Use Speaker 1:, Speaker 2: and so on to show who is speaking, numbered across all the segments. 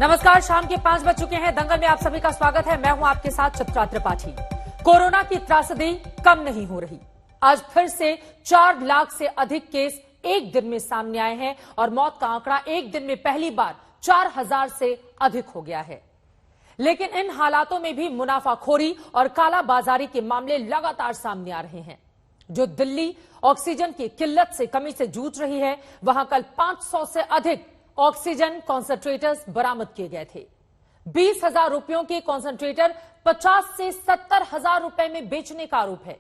Speaker 1: नमस्कार, शाम के 5 बज चुके हैं। दंगल में आप सभी का स्वागत है। मैं हूं आपके साथ चित्रा त्रिपाठी। कोरोना की त्रासदी कम नहीं हो रही। आज फिर से 4 लाख से अधिक केस एक दिन में सामने आए हैं और मौत का आंकड़ा एक दिन में पहली बार 4000 से अधिक हो गया है। लेकिन इन हालातों में भी मुनाफाखोरी और कालाबाजारी के मामले लगातार सामने आ रहे हैं। जो दिल्ली ऑक्सीजन की किल्लत से कमी से जूझ रही है, वहां कल 500 से अधिक ऑक्सीजन कॉन्सेंट्रेटर्स बरामद किए गए थे। 20,000 रुपयों के कॉन्सेंट्रेटर 50 से 70,000 रुपए में बेचने का आरोप है।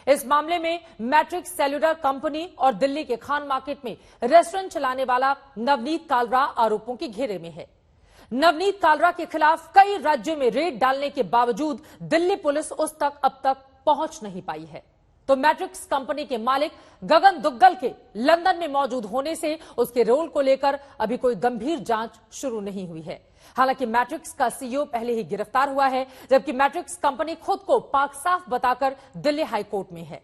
Speaker 1: इस मामले में मैट्रिक्स सेल्युलर कंपनी और दिल्ली के खान मार्केट में रेस्टोरेंट चलाने वाला नवनीत कालरा आरोपों के घेरे में है। नवनीत कालरा के खिलाफ कई राज्यों में रेड डालने के बावजूद दिल्ली पुलिस उस तक अब तक पहुंच नहीं पाई है। तो मैट्रिक्स कंपनी के मालिक गगन दुग्गल के लंदन में मौजूद होने से उसके रोल को लेकर अभी कोई गंभीर जांच शुरू नहीं हुई है। हालांकि मैट्रिक्स का सीईओ पहले ही गिरफ्तार हुआ है, जबकि मैट्रिक्स कंपनी खुद को पाक साफ बताकर दिल्ली हाईकोर्ट में है।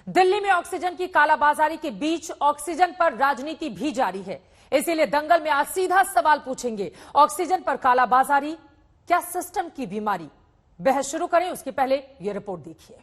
Speaker 1: दिल्ली में ऑक्सीजन की कालाबाजारी के बीच ऑक्सीजन पर राजनीति भी जारी है। इसीलिए दंगल में आज सीधा सवाल पूछेंगे, ऑक्सीजन पर कालाबाजारी क्या सिस्टम की बीमारी? बहस शुरू करें उसके पहले यह रिपोर्ट देखिए।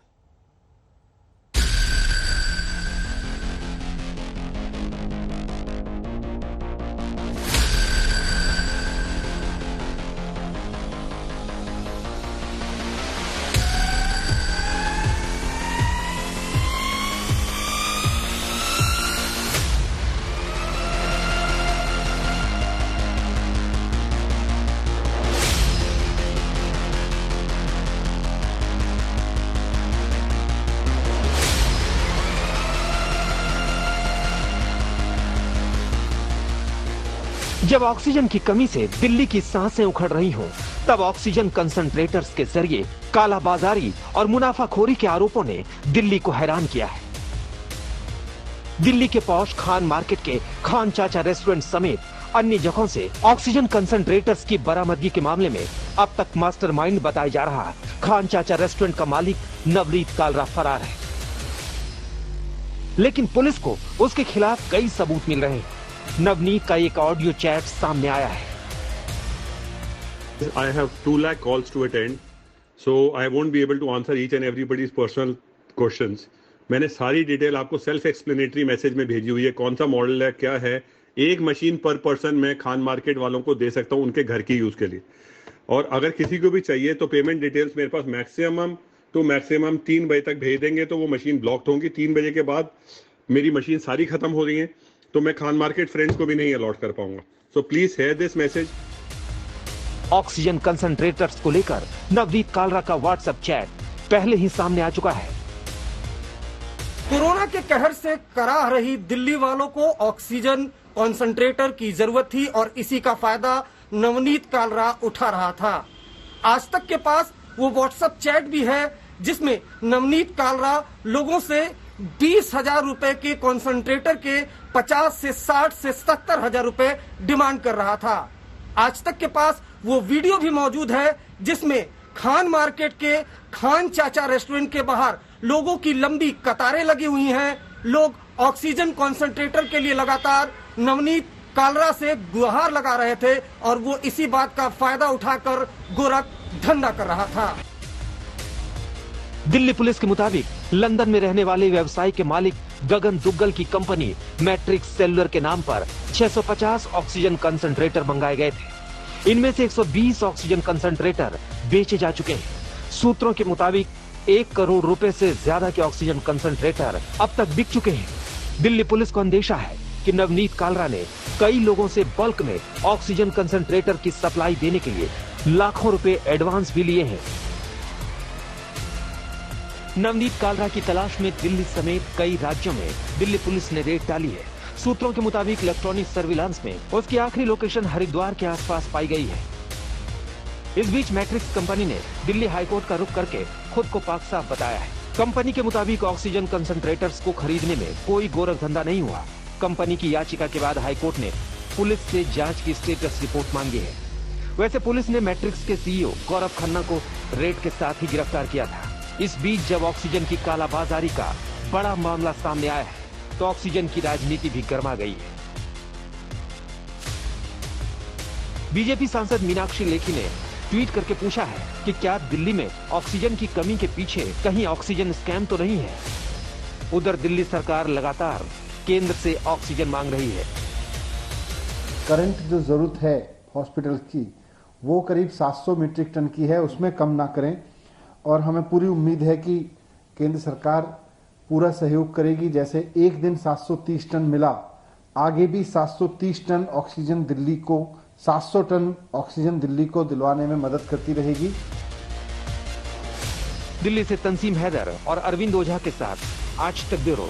Speaker 2: जब ऑक्सीजन की कमी से दिल्ली की सांसें उखड़ रही हों, तब ऑक्सीजन कंसंट्रेटर्स के जरिए कालाबाजारी और मुनाफाखोरी के आरोपों ने दिल्ली को हैरान किया है। दिल्ली के पॉश खान मार्केट के खान चाचा रेस्टोरेंट समेत अन्य जगहों से ऑक्सीजन कंसंट्रेटर्स की बरामदगी के मामले में अब तक मास्टरमाइंड बताया जा रहा खान चाचा रेस्टोरेंट का मालिक नवनीत कालरा फरार है। लेकिन पुलिस को उसके खिलाफ कई सबूत मिल रहे हैं। नवनीत का एक ऑडियो चैट सामने आया है।
Speaker 3: I have 2 lakh calls to attend, so I won't be able to answer each and everybody's personal questions. मैंने सारी डिटेल आपको सेल्फ एक्सप्लेनेटरी मैसेज में भेजी हुई है। कौन सा मॉडल है, क्या है, एक मशीन पर पर्सन मैं खान मार्केट वालों को दे सकता हूं उनके घर की यूज के लिए। और अगर किसी को भी चाहिए तो पेमेंट डिटेल्स मेरे पास मैक्सिमम 3 बजे तक भेज देंगे तो वो मशीन ब्लॉक होंगी। 3 बजे के बाद मेरी मशीन सारी खत्म हो रही है तो मैं खान मार्केट फ्रेंड्स को भी नहीं अलॉट कर पाऊंगा। So please hear this message.
Speaker 2: Oxygen concentrators को लेकर नवनीत कालरा का व्हाट्सएप चैट पहले ही सामने आ चुका है।
Speaker 4: कोरोना के कहर से कराह रही दिल्ली वालों को ऑक्सीजन कॉन्सेंट्रेटर की जरूरत थी और इसी का फायदा नवनीत कालरा उठा रहा था। आज तक के पास वो व्हाट्सएप चैट भी है जिसमें नवनीत कालरा लोगों से 20,000 रुपए के कॉन्सेंट्रेटर के 50 से 60 से 70,000 रुपए डिमांड कर रहा था। आज तक के पास वो वीडियो भी मौजूद है जिसमें खान मार्केट के खान चाचा रेस्टोरेंट के बाहर लोगों की लंबी कतारें लगी हुई हैं। लोग ऑक्सीजन कॉन्सेंट्रेटर के लिए लगातार नवनीत कालरा से गुहार लगा रहे थे और वो इसी बात का फायदा उठाकर गोरख धंधा कर रहा था।
Speaker 2: दिल्ली पुलिस के मुताबिक लंदन में रहने वाले व्यवसायी के मालिक गगन दुग्गल की कंपनी मैट्रिक्स सेल्युलर के नाम पर 650 ऑक्सीजन कंसंट्रेटर मंगाए गए थे। इनमें से 120 ऑक्सीजन कंसंट्रेटर बेचे जा चुके हैं। सूत्रों के मुताबिक 1 करोड़ रुपए से ज्यादा के ऑक्सीजन कंसंट्रेटर अब तक बिक चुके हैं। दिल्ली पुलिस को अंदेशा है कि नवनीत कालरा ने कई लोगों से बल्क में ऑक्सीजन कंसंट्रेटर की सप्लाई देने के लिए लाखों रुपए एडवांस भी लिए हैं। नवनीत कालरा की तलाश में दिल्ली समेत कई राज्यों में दिल्ली पुलिस ने रेड डाली है। सूत्रों के मुताबिक इलेक्ट्रॉनिक सर्विलांस में उसकी आखिरी लोकेशन हरिद्वार के आसपास पाई गई है। इस बीच मैट्रिक्स कंपनी ने दिल्ली हाईकोर्ट का रुख करके खुद को पाक साफ बताया है। कंपनी के मुताबिक ऑक्सीजन कंसंट्रेटर्स को खरीदने में कोई गोरख धंधा नहीं हुआ। कंपनी की याचिका के बाद हाईकोर्ट ने पुलिस से जांच की स्टेटस रिपोर्ट मांगी है। वैसे पुलिस ने मैट्रिक्स के सीईओ गौरव खन्ना को रेड के साथ ही गिरफ्तार किया था। इस बीच जब ऑक्सीजन की कालाबाजारी का बड़ा मामला सामने आया है तो ऑक्सीजन की राजनीति भी गर्मा गई है। बीजेपी सांसद मीनाक्षी लेखी ने ट्वीट करके पूछा है कि क्या दिल्ली में ऑक्सीजन की कमी के पीछे कहीं ऑक्सीजन स्कैम तो नहीं है। उधर दिल्ली सरकार लगातार केंद्र से ऑक्सीजन मांग रही है।
Speaker 5: करंट जो जरूरत है हॉस्पिटल की वो करीब 700 मीट्रिक टन की है, उसमें कम ना करें। और हमें पूरी उम्मीद है कि केंद्र सरकार पूरा सहयोग करेगी। जैसे एक दिन 730 टन मिला, आगे भी 730 टन ऑक्सीजन दिल्ली को 700 टन ऑक्सीजन दिल्ली को दिलवाने में मदद करती रहेगी।
Speaker 2: दिल्ली से तंसीम हैदर और अरविंद ओझा के साथ आज तक ब्यूरो।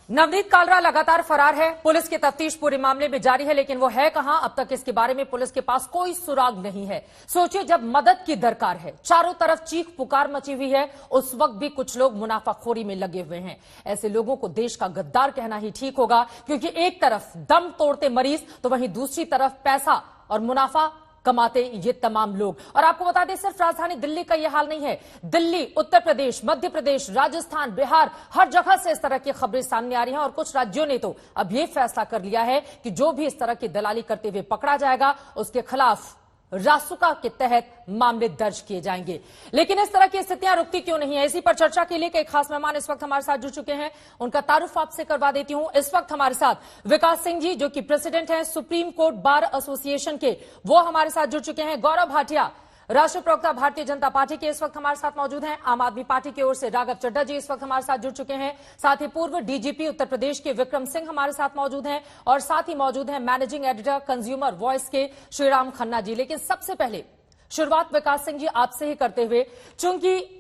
Speaker 1: नवनीत कालरा लगातार फरार है। पुलिस की तफ्तीश पूरे मामले में जारी है, लेकिन वो है कहां, अब तक इसके बारे में पुलिस के पास कोई सुराग नहीं है। सोचिए, जब मदद की दरकार है, चारों तरफ चीख पुकार मची हुई है, उस वक्त भी कुछ लोग मुनाफाखोरी में लगे हुए हैं। ऐसे लोगों को देश का गद्दार कहना ही ठीक होगा, क्योंकि एक तरफ दम तोड़ते मरीज तो वहीं दूसरी तरफ पैसा और मुनाफा कमाते ये तमाम लोग। और आपको बता दें, सिर्फ राजधानी दिल्ली का यह हाल नहीं है। दिल्ली, उत्तर प्रदेश, मध्य प्रदेश, राजस्थान, बिहार, हर जगह से इस तरह की खबरें सामने आ रही हैं। और कुछ राज्यों ने तो अब यह फैसला कर लिया है कि जो भी इस तरह की दलाली करते हुए पकड़ा जाएगा, उसके खिलाफ रासुका के तहत मामले दर्ज किए जाएंगे। लेकिन इस तरह की स्थितियां रुकती क्यों नहीं है, इसी पर चर्चा के लिए कई खास मेहमान इस वक्त हमारे साथ जुड़ चुके हैं। उनका तारुफ आपसे करवा देती हूं। इस वक्त हमारे साथ विकास सिंह जी, जो कि प्रेसिडेंट हैं सुप्रीम कोर्ट बार एसोसिएशन के, वो हमारे साथ जुड़ चुके हैं। गौरव भाटिया, राष्ट्रीय प्रवक्ता भारतीय जनता पार्टी के, इस वक्त हमारे साथ मौजूद हैं। आम आदमी पार्टी की ओर से राघव चड्ढा जी इस वक्त हमारे साथ जुड़ चुके हैं। साथ ही पूर्व डीजीपी उत्तर प्रदेश के विक्रम सिंह हमारे साथ मौजूद हैं, और साथ ही मौजूद हैं मैनेजिंग एडिटर कंज्यूमर वॉइस के श्रीराम खन्ना जी। लेकिन सबसे पहले शुरुआत विकास सिंह जी आपसे ही करते हुए, चूंकि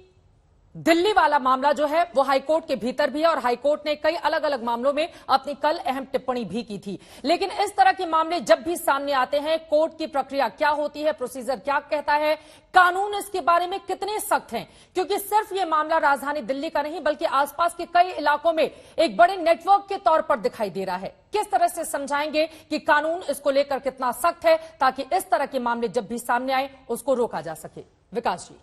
Speaker 1: दिल्ली वाला मामला जो है वो हाईकोर्ट के भीतर भी है और हाईकोर्ट ने कई अलग अलग मामलों में अपनी कल अहम टिप्पणी भी की थी, लेकिन इस तरह के मामले जब भी सामने आते हैं, कोर्ट की प्रक्रिया क्या होती है, प्रोसीजर क्या कहता है, कानून इसके बारे में कितने सख्त हैं? क्योंकि सिर्फ ये मामला राजधानी दिल्ली का नहीं, बल्कि आसपास के कई इलाकों में एक बड़े नेटवर्क के तौर पर दिखाई दे रहा है। किस तरह से समझाएंगे कि कानून इसको लेकर कितना सख्त है, ताकि इस तरह के मामले जब भी सामने आए उसको रोका जा सके? विकास जी।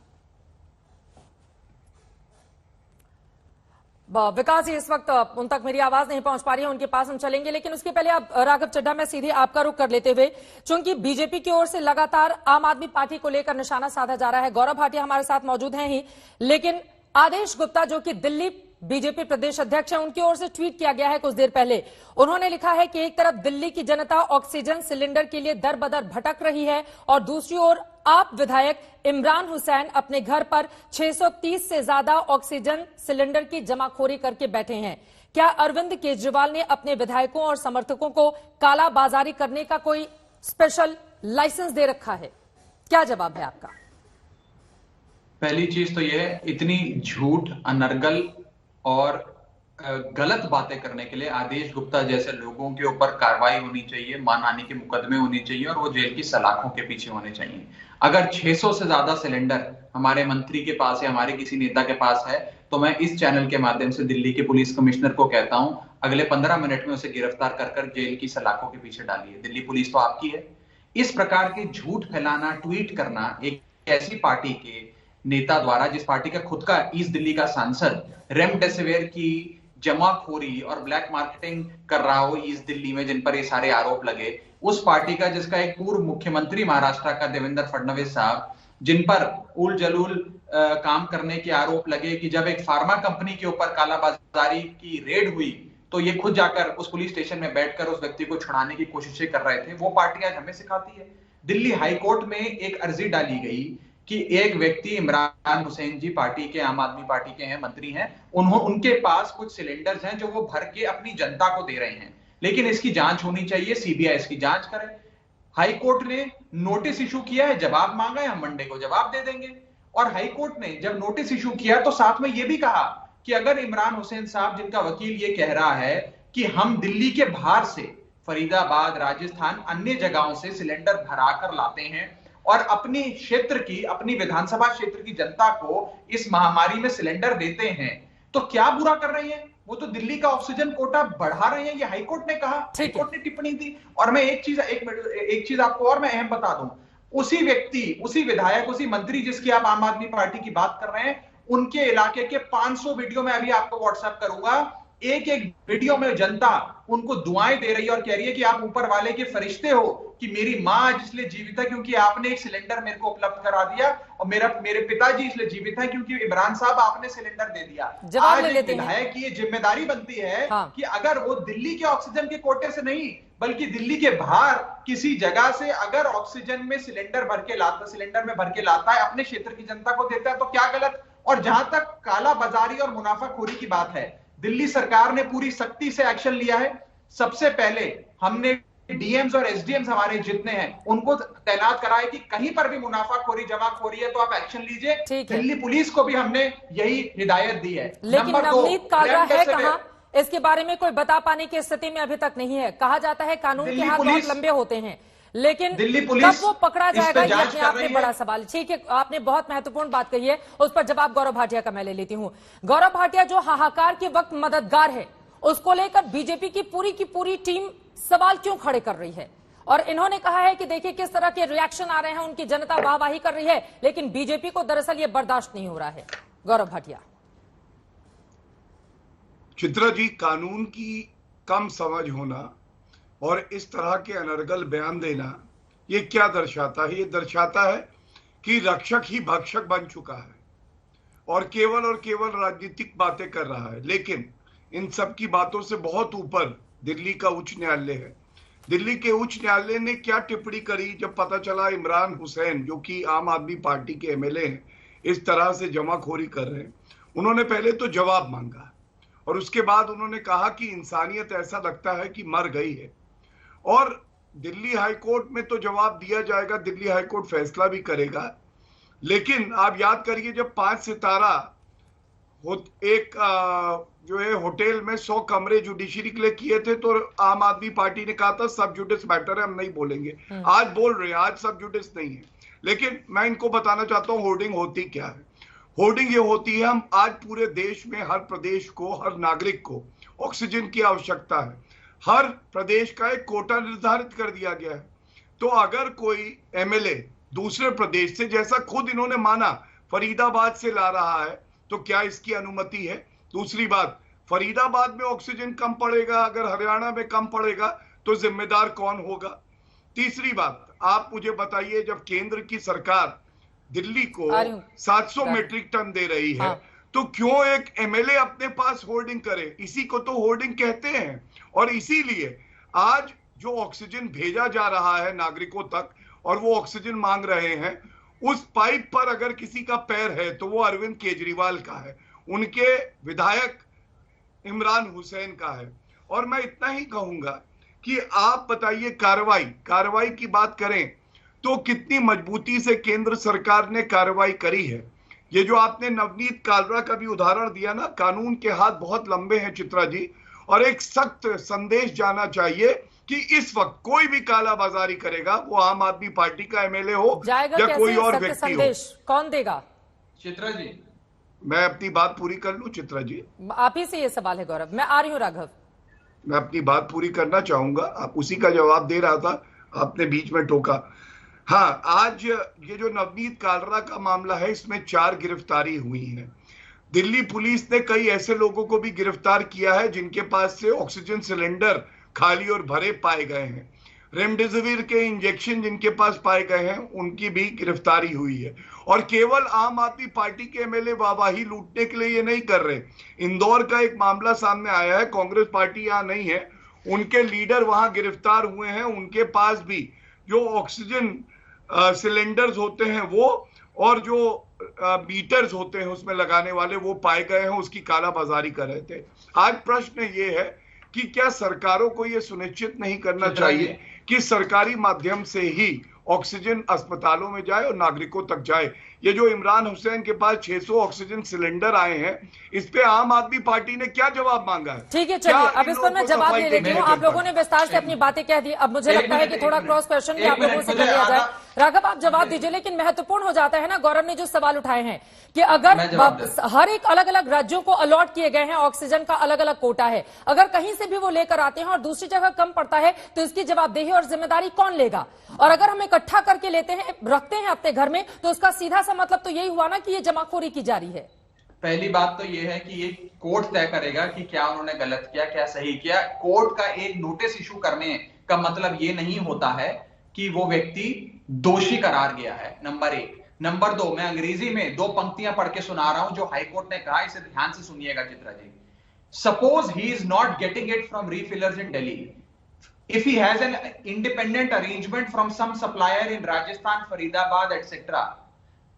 Speaker 1: विकास जी, इस वक्त उन तक मेरी आवाज नहीं पहुंच पा रही है, उनके पास हम चलेंगे, लेकिन उसके पहले आप राघव चड्ढा, मैं सीधे आपका रुख कर लेते हुए, चूंकि बीजेपी की ओर से लगातार आम आदमी पार्टी को लेकर निशाना साधा जा रहा है। गौरव भाटिया हमारे साथ मौजूद हैं ही, लेकिन आदेश गुप्ता जो कि दिल्ली बीजेपी प्रदेश अध्यक्ष हैं, उनकी ओर से ट्वीट किया गया है कुछ देर पहले। उन्होंने लिखा है कि एक तरफ दिल्ली की जनता ऑक्सीजन सिलेंडर के लिए दर बदर भटक रही है, और दूसरी ओर आप विधायक इमरान हुसैन अपने घर पर 630 से ज्यादा ऑक्सीजन सिलेंडर की जमाखोरी करके बैठे हैं। क्या अरविंद केजरीवाल ने अपने विधायकों और समर्थकों को कालाबाजारी करने का कोई स्पेशल लाइसेंस दे रखा है? क्या जवाब है आपका?
Speaker 6: पहली चीज तो यह, इतनी झूठ, अनर्गल और गलत बातें करने के लिए आदेश गुप्ता जैसे लोगों के ऊपर कार्रवाई होनी चाहिए, मानहानि के मुकदमे होने चाहिए, और वो जेल की सलाखों के पीछे होने चाहिए। अगर 600 से ज्यादा सिलेंडर हमारे मंत्री के पास है, हमारे किसी नेता के पास है, तो मैं इस चैनल के माध्यम से दिल्ली के पुलिस कमिश्नर को कहता हूं, अगले 15 मिनट में उसे गिरफ्तार कर जेल की सलाखों के पीछे डालिए। दिल्ली पुलिस तो आपकी है। इस प्रकार के झूठ फैलाना, ट्वीट करना एक ऐसी पार्टी के नेता द्वारा, जिस पार्टी का खुद का ईस्ट दिल्ली का सांसद रेमडेसिविर की जमाखोरी और ब्लैक मार्केटिंग कर रहा हो ईस्ट दिल्ली में, जिन पर ये सारे आरोप लगे, उस पार्टी का जिसका एक पूर्व मुख्यमंत्री महाराष्ट्र का देवेंद्र फडणवीस साहब, जिन पर उल जलूल काम करने के आरोप लगे कि जब एक फार्मा कंपनी के ऊपर कालाबाजारी की रेड हुई तो ये खुद जाकर उस पुलिस स्टेशन में बैठकर उस व्यक्ति को छुड़ाने की कोशिशें कर रहे थे, वो पार्टी आज हमें सिखाती है। दिल्ली हाईकोर्ट में एक अर्जी डाली गई कि एक व्यक्ति इमरान हुसैन जी पार्टी के, आम आदमी पार्टी के हैं, मंत्री हैं, उनके पास कुछ सिलेंडर्स हैं जो वो भर के अपनी जनता को दे रहे हैं, लेकिन इसकी जांच होनी चाहिए, सीबीआई इसकी जांच करे। हाईकोर्ट ने नोटिस इशू किया है, जवाब मांगा है, हम मंडे को जवाब दे देंगे। और हाईकोर्ट ने जब नोटिस इशू किया तो साथ में यह भी कहा कि अगर इमरान हुसैन साहब, जिनका वकील ये कह रहा है कि हम दिल्ली के बाहर से, फरीदाबाद, राजस्थान, अन्य जगहों से सिलेंडर भरा कर लाते हैं और अपनी क्षेत्र की, अपनी विधानसभा क्षेत्र की जनता को इस महामारी में सिलेंडर देते हैं, तो क्या बुरा कर रहे हैं? वो तो दिल्ली का ऑक्सीजन कोटा बढ़ा रहे हैं, ये हाईकोर्ट ने कहा, हाईकोर्ट ने टिप्पणी दी। और मैं एक चीज आपको और मैं अहम बता दूं, उसी व्यक्ति, उसी विधायक, उसी मंत्री जिसकी आप आम आदमी पार्टी की बात कर रहे हैं, उनके इलाके के 500 वीडियो मैं अभी आपको व्हाट्सएप करूंगा, एक एक वीडियो में जनता उनको दुआएं दे रही है और कह रही है कि आप ऊपर वाले के फरिश्ते हो, कि मेरी मां आज इसलिए जीवित है क्योंकि आपने एक सिलेंडर मेरे को उपलब्ध करा दिया, और मेरे पिताजी इसलिए जीवित है क्योंकि इमरान साहब आपने सिलेंडर दे दिया।
Speaker 1: जवाब
Speaker 6: आज
Speaker 1: ले
Speaker 6: एक
Speaker 1: लेते हैं।
Speaker 6: विधायक की ये जिम्मेदारी बनती है
Speaker 1: हाँ।
Speaker 6: कि अगर वो दिल्ली के ऑक्सीजन के कोटे से नहीं बल्कि दिल्ली के बाहर किसी जगह से अगर ऑक्सीजन में सिलेंडर में भर के लाता है, अपने क्षेत्र की जनता को देता है, तो क्या गलत। और जहां तक कालाबाजारी और मुनाफाखोरी की बात है, दिल्ली सरकार ने पूरी सख्ती से एक्शन लिया है। सबसे पहले हमने डीएम्स और एसडीएम्स हमारे जितने हैं उनको तैनात करा है कि कहीं पर भी मुनाफाखोरी जमाखोरी है तो आप एक्शन लीजिए। दिल्ली पुलिस को भी हमने यही हिदायत दी है।
Speaker 1: लेकिन नवनीत कालरा है कहां, इसके बारे में कोई बता पाने की स्थिति में अभी तक नहीं है। कहा जाता है कानून के हाथ बहुत लंबे होते हैं, लेकिन कब वो पकड़ा जाएगा ये अपने आप में बड़ा सवाल। ठीक है, आपने बहुत महत्वपूर्ण बात कही है, उस पर जवाब गौरव भाटिया का मैं ले लेती हूं। गौरव भाटिया, जो हाहाकार के वक्त मददगार है, उसको लेकर बीजेपी की पूरी टीम सवाल क्यों खड़े कर रही है? और इन्होंने कहा है कि देखिए किस तरह के रिएक्शन आ रहे हैं, उनकी जनता वाहवाही कर रही है, लेकिन बीजेपी को दरअसल ये बर्दाश्त नहीं हो रहा है। गौरव भाटिया।
Speaker 7: चित्रा जी, कानून की कम समझ होना और इस तरह के अनर्गल बयान देना, ये क्या दर्शाता है? ये दर्शाता है कि रक्षक ही भक्षक बन चुका है और केवल राजनीतिक बातें कर रहा है। लेकिन इन सब की बातों से बहुत ऊपर दिल्ली का उच्च न्यायालय है। दिल्ली के उच्च न्यायालय ने क्या टिप्पणी करी जब पता चला इमरान हुसैन, जो कि आम आदमी पार्टी के एमएलए हैं, इस तरह से जमाखोरी कर रहे हैं। उन्होंने पहले तो जवाब मांगा और उसके बाद उन्होंने कहा कि इंसानियत ऐसा लगता है कि मर गई है। और दिल्ली हाईकोर्ट में तो जवाब दिया जाएगा, दिल्ली हाईकोर्ट फैसला भी करेगा। लेकिन आप याद करिए, जब 5 सितारा एक जो है होटल में 100 कमरे जुडिशरी के लिए किए थे, तो आम आदमी पार्टी ने कहा था सब जुडिस मैटर है, हम नहीं बोलेंगे। आज बोल रहे हैं, आज सब जुडिस नहीं है। लेकिन मैं इनको बताना चाहता हूं होर्डिंग होती क्या है। होर्डिंग ये होती है, हम आज पूरे देश में हर प्रदेश को, हर नागरिक को ऑक्सीजन की आवश्यकता है। हर प्रदेश का एक कोटा निर्धारित कर दिया गया है। तो अगर कोई एमएलए दूसरे प्रदेश से, जैसा खुद इन्होंने माना, फरीदाबाद से ला रहा है, तो क्या इसकी अनुमति है? दूसरी बात, फरीदाबाद में ऑक्सीजन कम पड़ेगा, अगर हरियाणा में कम पड़ेगा तो जिम्मेदार कौन होगा? तीसरी बात, आप मुझे बताइए, जब केंद्र की सरकार दिल्ली को 700 मीट्रिक टन दे रही है, तो क्यों एक एमएलए अपने पास होर्डिंग करे? इसी को तो होर्डिंग कहते हैं। और इसीलिए आज जो ऑक्सीजन भेजा जा रहा है नागरिकों तक और वो ऑक्सीजन मांग रहे हैं, उस पाइप पर अगर किसी का पैर है तो वो अरविंद केजरीवाल का है, उनके विधायक इमरान हुसैन का है। और मैं इतना ही कहूंगा कि आप बताइए, कार्रवाई की बात करें तो कितनी मजबूती से केंद्र सरकार ने कार्रवाई करी है। ये जो आपने नवनीत कालरा का भी उदाहरण दिया ना, कानून के हाथ बहुत लंबे हैं चित्रा जी, और एक सख्त संदेश जाना चाहिए कि इस वक्त कोई भी कालाबाजारी करेगा, वो आम आदमी पार्टी का एमएलए हो या कोई और व्यक्ति हो,
Speaker 1: कौन देगा?
Speaker 6: चित्रा जी,
Speaker 7: मैं अपनी बात पूरी कर लूं चित्रा जी।
Speaker 1: आप ही से ये सवाल है गौरव, मैं आ रही हूं राघव।
Speaker 7: मैं अपनी बात पूरी करना चाहूंगा, आप उसी का जवाब दे रहा था, आपने बीच में टोका। हाँ, आज ये जो नवनीत कालरा का मामला है, इसमें 4 गिरफ्तारी हुई है। दिल्ली पुलिस ने कई ऐसे लोगों को भी गिरफ्तार किया है जिनके पास से ऑक्सीजन सिलेंडर खाली और भरे पाए गए हैं। रेमडेसिविर के इंजेक्शन जिनके पास पाए गए हैं, उनकी भी गिरफ्तारी हुई है। और केवल आम आदमी पार्टी के एमएलए वाहवाही लूटने के लिए ये नहीं कर रहे। इंदौर का एक मामला सामने आया है, कांग्रेस पार्टी यहाँ नहीं है, उनके लीडर वहां गिरफ्तार हुए हैं, उनके पास भी जो ऑक्सीजन सिलेंडर्स होते हैं वो, और जो मीटर्स होते हैं उसमें लगाने वाले, वो पाए गए हैं, उसकी कालाबाजारी कर रहे थे। आज प्रश्न ये है कि क्या सरकारों को ये सुनिश्चित नहीं करना चाहिए कि सरकारी माध्यम से ही ऑक्सीजन अस्पतालों में जाए और नागरिकों तक जाए? ये जो इमरान हुसैन के पास 600 ऑक्सीजन सिलेंडर आए हैं, इस पे आम आदमी पार्टी ने क्या जवाब मांगा है?
Speaker 1: ठीक है, चलिए अब इस पर मैं जवाब ले लेती हूँ। आप लोगों ने विस्तार से अपनी बातें कह दी, अब मुझे लगता है कि थोड़ा क्रॉस क्वेश्चन भी आप लोगों से कर लिया जाए। राघव, आप जवाब दीजिए, लेकिन महत्वपूर्ण हो जाता है ना, गौरव ने जो सवाल उठाए हैं कि अगर हर एक अलग अलग राज्यों को अलॉट किए गए हैं, ऑक्सीजन का अलग अलग कोटा है, अगर कहीं से भी वो लेकर आते हैं और दूसरी जगह कम पड़ता है, तो इसकी जवाबदेही और जिम्मेदारी कौन लेगा? और अगर हम इकट्ठा करके लेते हैं, रखते हैं अपने घर में, तो उसका सीधा सा मतलब तो यही हुआ ना कि ये जमाखोरी की जा रही है।
Speaker 6: पहली बात तो ये है कि ये कोर्ट तय करेगा कि क्या उन्होंने गलत किया, क्या सही किया। कोर्ट का एक नोटिस इशू करने का मतलब ये नहीं होता है कि वो व्यक्ति दोषी करार गया है, नंबर 1। नंबर 2, मैं अंग्रेजी में 2 पंक्तियां पढ़ के सुना रहा हूं जो हाईकोर्ट ने कहा, इसे ध्यान से सुनिएगा Chitra ji. Suppose he is not getting it from refillers in Delhi, if he has an independent arrangement from some supplier in Rajasthan, Faridabad, etc.,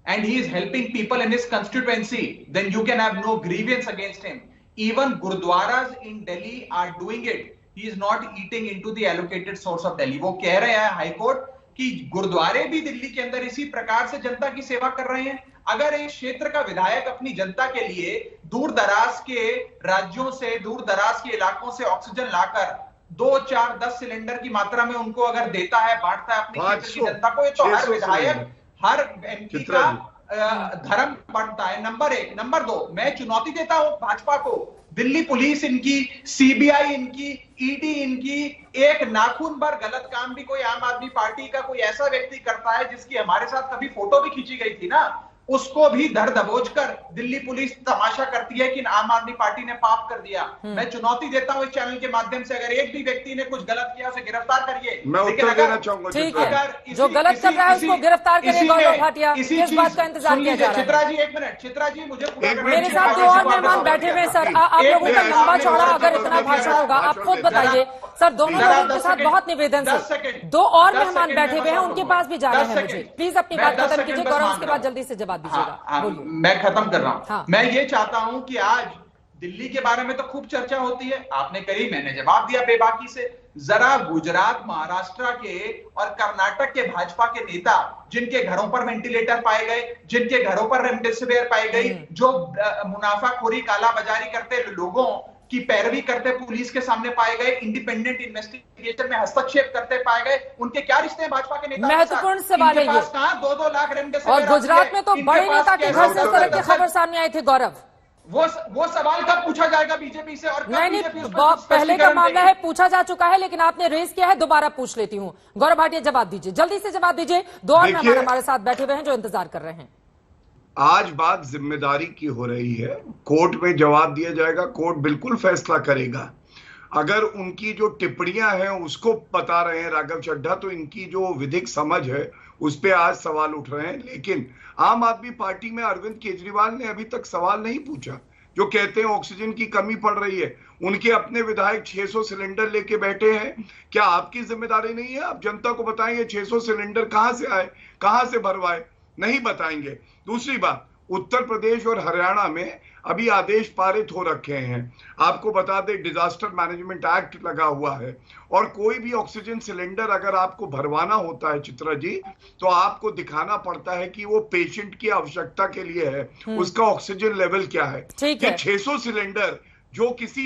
Speaker 6: and he is helping people in his constituency, then you can have no grievance against him. Even gurdwaras in Delhi are doing it. He is not eating into the allocated source of Delhi. वो कह रहे हैं high court कि गुरुद्वारे भी दिल्ली के अंदर इसी प्रकार से जनता की सेवा कर रहे हैं। अगर एक क्षेत्र का विधायक अपनी जनता के लिए दूर दराज के राज्यों से, दूर दराज के इलाकों से ऑक्सीजन लाकर 2, 4, 10 सिलेंडर की मात्रा में उनको अगर देता है, बांटता है अपनी क्षेत्र की जनता को, ये तो हर विधायक, हर एमपी का धर्म बनता है, नंबर 1। नंबर 2, मैं चुनौती देता हूं भाजपा को, दिल्ली पुलिस इनकी, सीबीआई इनकी, ईडी इनकी, एक नाखून भर गलत काम भी कोई आम आदमी पार्टी का कोई ऐसा व्यक्ति करता है जिसकी हमारे साथ कभी फोटो भी खींची गई थी ना, उसको भी धर दबोच कर दिल्ली पुलिस तमाशा करती है कि आम आदमी पार्टी ने पाप कर दिया। मैं चुनौती देता हूं इस चैनल के माध्यम से, अगर एक भी व्यक्ति ने कुछ गलत किया उसे गिरफ्तार करिए।
Speaker 7: मैं उत्तर देना चाहूंगा।
Speaker 1: ठीक है, जो गलत कर रहा है उसको गिरफ्तार करिए गौरव भाटिया। किस बात का इंतजार किया जा रहा है?
Speaker 6: चित्रा जी 1 मिनट, चित्रा जी मुझे
Speaker 1: मेरे साथ 2 और मेहमान बैठे हुए हैं सर। आप लोगों का लंबा चौड़ा अगर इतना भाषण होगा, आप खुद बताइए सर। दोनों लोगों के साथ बहुत निवेदन से 2 और मेहमान बैठे हुए हैं, उनके पास भी जाना है मुझे। प्लीज अपनी बात खत्म कीजिए गौरव, उसके बाद जल्दी से जवाब दीजिएगा।
Speaker 6: मैं खत्म कर रहा हूं। हाँ। मैं ये चाहता हूं कि आज दिल्ली के बारे में तो खूब चर्चा होती है, आपने कही, मैंने जवाब दिया बेबाकी से। जरा गुजरात, महाराष्ट्र के और कर्नाटक के भाजपा के नेता जिनके घरों पर वेंटिलेटर पाए गए, जिनके घरों पर रेमडेसिविर पाई गई, जो मुनाफाखोरी, कालाबाजारी करते लोगों की पैरवी करते पुलिस के सामने पाए गए, इंडिपेंडेंट इन्वेस्टिगेशन में हस्तक्षेप करते पाए गए, उनके क्या रिश्ते हैं भाजपा के नेता?
Speaker 1: महत्वपूर्ण सवाल है ये।
Speaker 6: 2-2 लाख रेमडेसिविर,
Speaker 1: और गुजरात में तो बड़े नेता के घर से इस तरह की खबर सामने आई थी गौरव।
Speaker 6: वो सवाल कब पूछा जाएगा बीजेपी से? और
Speaker 1: नहीं, पहले का मामला है, पूछा जा चुका है, लेकिन आपने रेज किया है, दोबारा पूछ लेती हूँ। गौरव भाटिया जवाब दीजिए, जल्दी से जवाब दीजिए। 2 और मेहमान हमारे साथ बैठे हुए हैं जो इंतजार कर रहे हैं।
Speaker 7: आज बात जिम्मेदारी की हो रही है, कोर्ट में जवाब दिया जाएगा, कोर्ट बिल्कुल फैसला करेगा। अगर उनकी जो टिप्पणियां हैं उसको बता रहे हैं राघव चड्ढा, तो इनकी जो विधिक समझ है उस पे आज सवाल उठ रहे हैं। लेकिन आम आदमी पार्टी में अरविंद केजरीवाल ने अभी तक सवाल नहीं पूछा। जो कहते हैं ऑक्सीजन की कमी पड़ रही है, उनके अपने विधायक 600 सिलेंडर लेके बैठे हैं, क्या आपकी जिम्मेदारी नहीं है? आप जनता को बताएंगे 600 सिलेंडर कहां से आए, कहां से भरवाए? नहीं बताएंगे। दूसरी बात, उत्तर प्रदेश और हरियाणा में अभी आदेश पारित हो रखे हैं। आपको बता दें, डिजास्टर मैनेजमेंट एक्ट लगा हुआ है, और कोई भी ऑक्सीजन सिलेंडर अगर आपको भरवाना होता है चित्रा जी, तो आपको दिखाना पड़ता है कि वो पेशेंट की आवश्यकता के लिए है, उसका ऑक्सीजन लेवल क्या है। ये 600 सिलेंडर जो किसी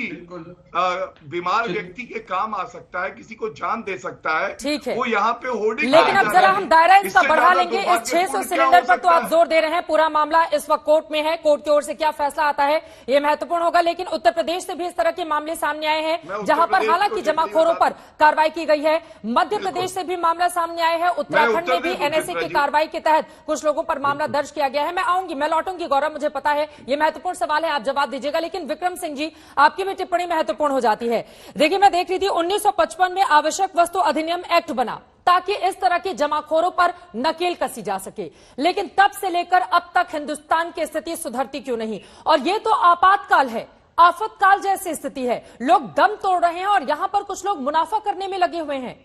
Speaker 7: बीमार व्यक्ति के काम आ सकता है, किसी को जान दे सकता है,
Speaker 1: ठीक है,
Speaker 7: वो यहाँ पे होर्डिंग।
Speaker 1: लेकिन अब जरा हम दायरा इसका बढ़ा लेंगे। इस 600 सिलेंडर पर तो आप जोर दे रहे हैं, पूरा मामला इस वक्त कोर्ट में है, कोर्ट की ओर से क्या फैसला आता है ये महत्वपूर्ण होगा। लेकिन उत्तर प्रदेश से भी इस तरह के मामले सामने आए हैं, जहां पर हालांकि जमाखोरों पर कार्रवाई की गई है। मध्य प्रदेश से भी मामला सामने आया है, उत्तराखंड में भी एनएसए की कार्रवाई के तहत कुछ लोगों पर मामला दर्ज किया गया है। मैं आऊंगी, मैं लौटूंगी गौरव, मुझे पता है ये महत्वपूर्ण सवाल है, आप जवाब दीजिएगा। लेकिन विक्रम सिंह जी, आपकी भी टिप्पणी महत्वपूर्ण हो जाती है। देखिए, मैं देख रही थी 1955 में आवश्यक वस्तु अधिनियम एक्ट बना ताकि इस तरह के जमाखोरों पर नकेल कसी जा सके, लेकिन तब से लेकर अब तक हिंदुस्तान की स्थिति सुधरती क्यों नहीं? और ये तो आपातकाल है, आफतकाल जैसी स्थिति है, लोग दम तोड़ रहे हैं और यहां पर कुछ लोग मुनाफा करने में लगे हुए हैं।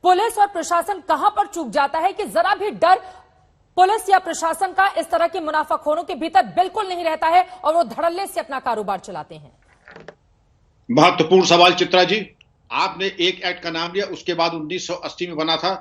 Speaker 1: पुलिस और प्रशासन कहां पर चूक जाता है कि जरा भी डर पुलिस या प्रशासन का इस तरह के मुनाफाखोरों के भीतर बिल्कुल नहीं रहता है और वो धड़ल्ले से अपना कारोबार चलाते हैं।
Speaker 8: महत्वपूर्ण सवाल चित्रा जी। आपने एक एक्ट का नाम लिया, उसके बाद 1980 में बना था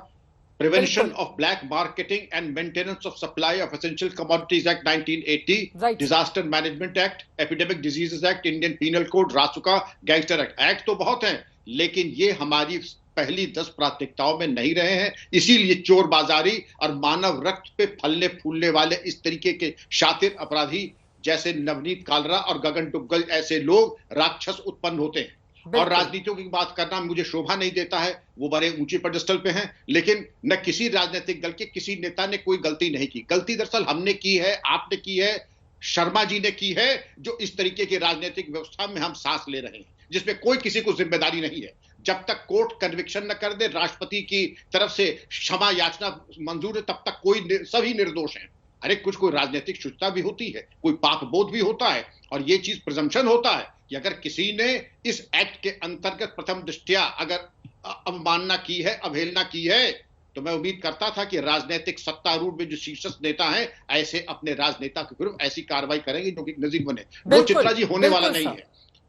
Speaker 8: prevention of black marketing and maintenance of supply of essential commodities act 1980, disaster management act, epidemic diseases act, Indian penal code, Rasuka, gangster act. Act तो बहुत हैं, लेकिन ये हमारी पहली 10 प्राथमिकताओं में नहीं रहे हैं। इसीलिए चोरबाजारी और मानव रक्त पे फलने फूलने वाले इस तरीके के शातिर अपराधी जैसे नवनीत कालरा और गगन डुग्गल ऐसे लोग राक्षस उत्पन्न होते हैं। और राजनीतियों की बात करना मुझे शोभा नहीं देता है, वो बड़े ऊंचे पेडेस्टल पे हैं, लेकिन न किसी राजनीतिक दल के किसी नेता ने कोई गलती नहीं की। गलती दरअसल हमने की है, आपने की है, शर्मा जी ने की है, जो इस तरीके की राजनीतिक व्यवस्था में हम सांस ले रहे हैं, जिसमें कोई किसी को जिम्मेदारी नहीं है। जब तक कोर्ट कन्विक्शन न कर दे, राष्ट्रपति की तरफ से क्षमा याचना मंजूर है, तब तक सभी निर्दोष हैं। अरे कुछ कोई राजनीतिक शुद्धता भी होती है, कोई पाप बोध भी होता है, और ये चीज प्रिजम्पशन होता है कि अगर किसी ने इस एक्ट के अंतर्गत प्रथम दृष्टया अगर अवमानना की है, अवहेलना की है, तो मैं उम्मीद करता था कि राजनीतिक सत्तारूढ़ में जो शीर्षस्थ नेता हैं, ऐसे अपने राजनेता के विरुद्ध ऐसी कार्रवाई करेंगे जो कि नजीर बने। वो चित्रा जी होने वाला नहीं है।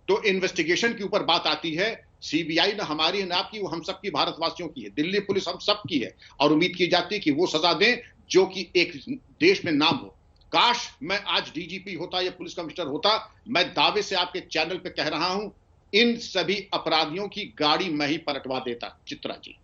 Speaker 8: तो इन्वेस्टिगेशन के ऊपर बात आती है, सीबीआई ना हमारी ना आपकी, वो हम सबकी, भारतवासियों की है। दिल्ली पुलिस हम सब की है, और उम्मीद की जाती है कि वो सजा दें जो कि एक देश में नाम हो। काश मैं आज डीजीपी होता या पुलिस कमिश्नर होता, मैं दावे से आपके चैनल पे कह रहा हूं, इन सभी अपराधियों की गाड़ी मैं ही पलटवा देता। चित्रा जी,